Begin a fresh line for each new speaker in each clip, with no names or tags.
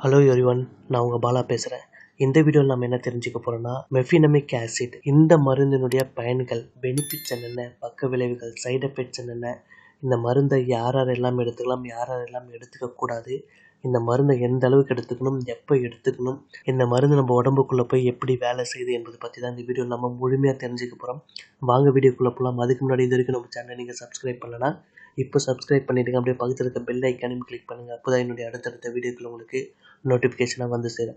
Hello everyone, நான் உங்கள் பாலா பேசுகிறேன். இந்த வீடியோவில் நம்ம என்ன தெரிஞ்சுக்க போகிறோம்னா, மெஃபினமிக் ஆசிட் இந்த மருந்தினுடைய பயன்கள், பெனிஃபிட்ஸ் என்னென்ன, பக்க விளைவுகள், சைடு எஃபெக்ட்ஸ் என்னென்ன, இந்த மருந்தை யார் யாரெல்லாம் எடுத்துக்கலாம், யார் யாரெல்லாம் எடுத்துக்கக்கூடாது, இந்த மருந்தை எந்த அளவுக்கு எடுத்துக்கணும், எப்போ எடுத்துக்கணும், இந்த மருந்து நம்ம உடம்புக்குள்ளே போய் எப்படி வேலை செய்யுது என்பதை பற்றி தான் இந்த வீடியோ நம்ம முழுமையாக தெரிஞ்சுக்க போகிறோம். வாங்க வீடியோக்குள்ளே போகலாம். அதுக்கு முன்னாடி இது வரைக்கும் நம்ம சேனலை நீங்கள் சப்ஸ்கிரைப் பண்ணலன்னா இப்போ சப்ஸ்கிரைப் பண்ணிவிடுங்க. அப்படியே பக்கத்தில் இருக்க பெல் ஐக்கானையும் கிளிக் பண்ணுங்கள். அப்போ தான் என்னுடைய அடுத்தடுத்த வீடியோக்கள் உங்களுக்கு நோட்டிஃபிகேஷனாக வந்து சேரும்.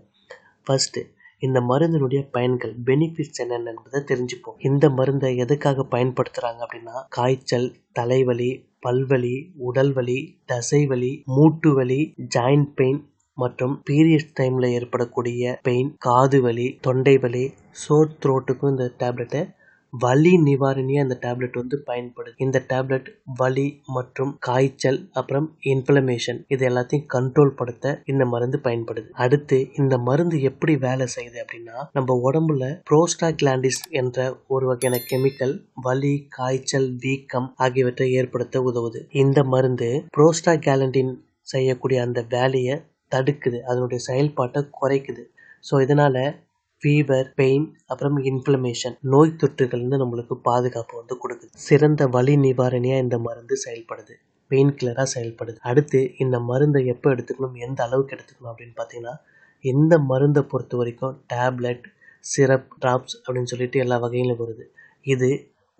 ஃபர்ஸ்ட்டு, இந்த மருந்தினுடைய பயன்கள், பெனிஃபிட்ஸ் என்னென்னதை தெரிஞ்சுப்போம். இந்த மருந்தை எதுக்காக பயன்படுத்துகிறாங்க அப்படின்னா, காய்ச்சல், தலைவலி, பல்வலி, உடல் வலி, தசைவலி, மூட்டு வலி, ஜாயிண்ட் பெயின் மற்றும் பீரியட்ஸ் டைமில் ஏற்படக்கூடிய பெயின், காது வலி, தொண்டை வலி, சோர் த்ரோட்டுக்கும் இந்த டேப்லெட்டை வலி நிவாரணியாக இந்த டேப்லெட் வந்து பயன்படுது. இந்த டேப்லெட் வலி மற்றும் காய்ச்சல் அப்புறம் இன்ஃப்ளமேஷன் இது எல்லாத்தையும் கண்ட்ரோல் படுத்த இந்த மருந்து பயன்படுது. அடுத்து, இந்த மருந்து எப்படி வேலை செய்யுது அப்படின்னா, நம்ம உடம்புல புரோஸ்டாகிலாண்டிஸ் என்ற ஒரு வகையான கெமிக்கல் வலி, காய்ச்சல், வீக்கம் ஆகியவற்றை ஏற்படுத்த உதவுது. இந்த மருந்து புரோஸ்டாகிலாண்டின் செய்யக்கூடிய அந்த வேலையை தடுக்குது, அதனுடைய செயல்பாட்டை குறைக்குது. ஸோ இதனால ஃபீவர், பெயின் அப்புறம் இன்ஃப்ளமேஷன் நோய் தொற்றுகள்ந்து நம்மளுக்கு பாதுகாப்பு வந்து கொடுக்குது. சிறந்த வலி நிவாரணியாக இந்த மருந்து செயல்படுது, பெயின் கில்லராக செயல்படுது. அடுத்து, இந்த மருந்தை எப்போ எடுத்துக்கணும், எந்த அளவுக்கு எடுத்துக்கணும் அப்படின்னு பார்த்தீங்கன்னா, இந்த மருந்தை பொறுத்த வரைக்கும் டேப்லெட், சிரப், ட்ராப்ஸ் அப்படின்னு சொல்லிட்டு எல்லா வகையிலும் வருது. இது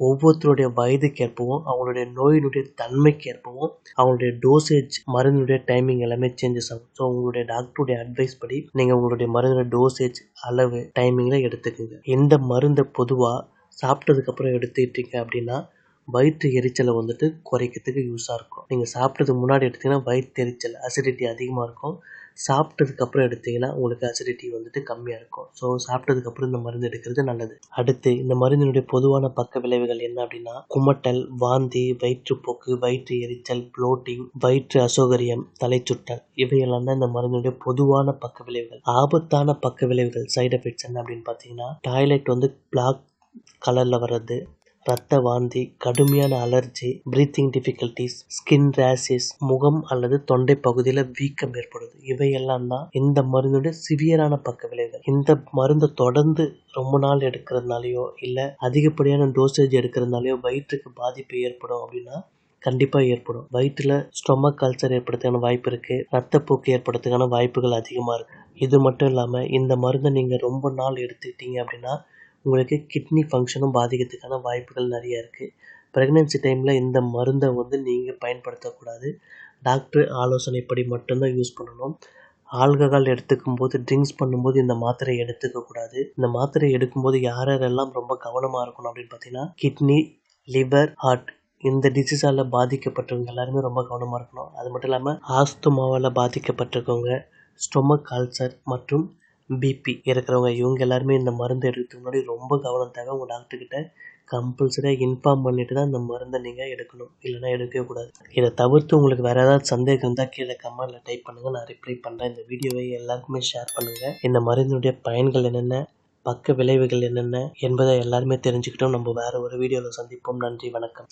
ஒவ்வொருத்தருடைய வயதுக்கேற்பவும், அவங்களுடைய நோயினுடைய தன்மைக்கேற்பவும், அவங்களுடைய டோசேஜ், மருந்துடைய டைமிங் எல்லாமே சேஞ்சஸ் ஆகும். ஸோ உங்களுடைய டாக்டருடைய அட்வைஸ் படி நீங்கள் உங்களுடைய மருந்துடைய டோசேஜ், அளவு, டைமிங்கில் எடுத்துக்கோங்க. இந்த மருந்தை பொதுவாக சாப்பிட்டதுக்கப்புறம் எடுத்துக்கிட்டீங்க அப்படின்னா வயிற்று எரிச்சலை வந்துட்டு குறைக்கிறதுக்கு யூஸாக இருக்கும். நீங்கள் சாப்பிட்டதுக்கு முன்னாடி எடுத்தீங்கன்னா வயிற்று எரிச்சல், அசிடிட்டி அதிகமாக இருக்கும். சாப்பிட்டதுக்கப்புறம் எடுத்தீங்கன்னா உங்களுக்கு அசிடிட்டி வந்துட்டு கம்மியாக இருக்கும். ஸோ சாப்பிட்டதுக்கப்புறம் இந்த மருந்து எடுக்கிறது நல்லது. அடுத்து, இந்த மருந்தினுடைய பொதுவான பக்க விளைவுகள் என்ன அப்படின்னா, குமட்டல், வாந்தி, வயிற்றுப்போக்கு, வயிற்று எரிச்சல், ப்ளோட்டிங், வயிற்று அசௌகரியம், தலைச்சுற்றல் இவையெல்லாம் தான் இந்த மருந்தினுடைய பொதுவான பக்க விளைவுகள். ஆபத்தான பக்க விளைவுகள், சைடு எஃபெக்ட்ஸ் என்ன அப்படின்னு பார்த்தீங்கன்னா, டாய்லெட் வந்து பிளாக் கலரில் வர்றது, இரத்த வாந்தி, கடுமையான allergy, breathing difficulties, skin rashes, முகம் அல்லது தொண்டை பகுதியில் வீக்கம் ஏற்படுது. இவையெல்லாம் தான் இந்த மருந்துடைய சிவியரான பக்க விளைவுகள். இந்த மருந்தை தொடர்ந்து ரொம்ப நாள் எடுக்கிறதுனாலையோ இல்லை அதிகப்படியான டோசேஜ் எடுக்கிறதுனாலையோ வயிற்றுக்கு பாதிப்பு ஏற்படும் அப்படின்னா கண்டிப்பாக ஏற்படும். வயிற்றில் ஸ்டொமக் அல்சர் ஏற்படுறதுக்கான வாய்ப்பு இருக்குது, ரத்தப்போக்கு ஏற்படுறதுக்கான வாய்ப்புகள் அதிகமாக இருக்குது. இது மட்டும் இல்லாமல் இந்த மருந்தை நீங்கள் ரொம்ப நாள் எடுத்துக்கிட்டீங்க அப்படின்னா உங்களுக்கு கிட்னி ஃபங்க்ஷனும் பாதிக்கிறதுக்கான வாய்ப்புகள் நிறைய இருக்குது. ப்ரெக்னென்சி டைமில் இந்த மருந்தை வந்து நீங்கள் பயன்படுத்தக்கூடாது. டாக்டர் ஆலோசனைப்படி மட்டும்தான் யூஸ் பண்ணணும். ஆல்கஹால் எடுத்துக்கும் போது, ட்ரிங்க்ஸ் பண்ணும்போது இந்த மாத்திரையை எடுத்துக்கக்கூடாது. இந்த மாத்திரையை எடுக்கும்போது யாரெல்லாம் ரொம்ப கவனமாக இருக்கணும் அப்படின்னு பார்த்தீங்கன்னா, கிட்னி, லிவர், ஹார்ட் இந்த டிசீஸால் பாதிக்கப்பட்டவங்க எல்லாருமே ரொம்ப கவனமாக இருக்கணும். அது மட்டும் இல்லாமல் ஆஸ்துமாவால் பாதிக்கப்பட்டிருக்கவங்க, ஸ்டொமக் அல்சர் மற்றும் பிபி இருக்கிறவங்க இவங்க எல்லாருமே இந்த மருந்து எடுக்கிறதுக்கு முன்னாடி ரொம்ப கவனம் தேவை. உங்கள் டாக்டர்கிட்ட கம்பல்சரியாக இன்ஃபார்ம் பண்ணிட்டு தான் இந்த மருந்தை நீங்கள் எடுக்கணும், இல்லைனா எடுக்கவே கூடாது. இதை தவிர்த்து உங்களுக்கு வேறு ஏதாவது சந்தேகம் இருந்தால் கீழே கமெண்ட்டில் டைப் பண்ணுங்கள், நான் ரிப்ளை பண்ணுறேன். இந்த வீடியோவை எல்லாருக்குமே ஷேர் பண்ணுங்கள். இந்த மருந்தினுடைய பயன்கள் என்னென்ன, பக்க விளைவுகள் என்னென்ன என்பதை எல்லாருமே தெரிஞ்சுக்கிட்டோம். நம்ம வேறு ஒரு வீடியோவில் சந்திப்போம். நன்றி, வணக்கம்.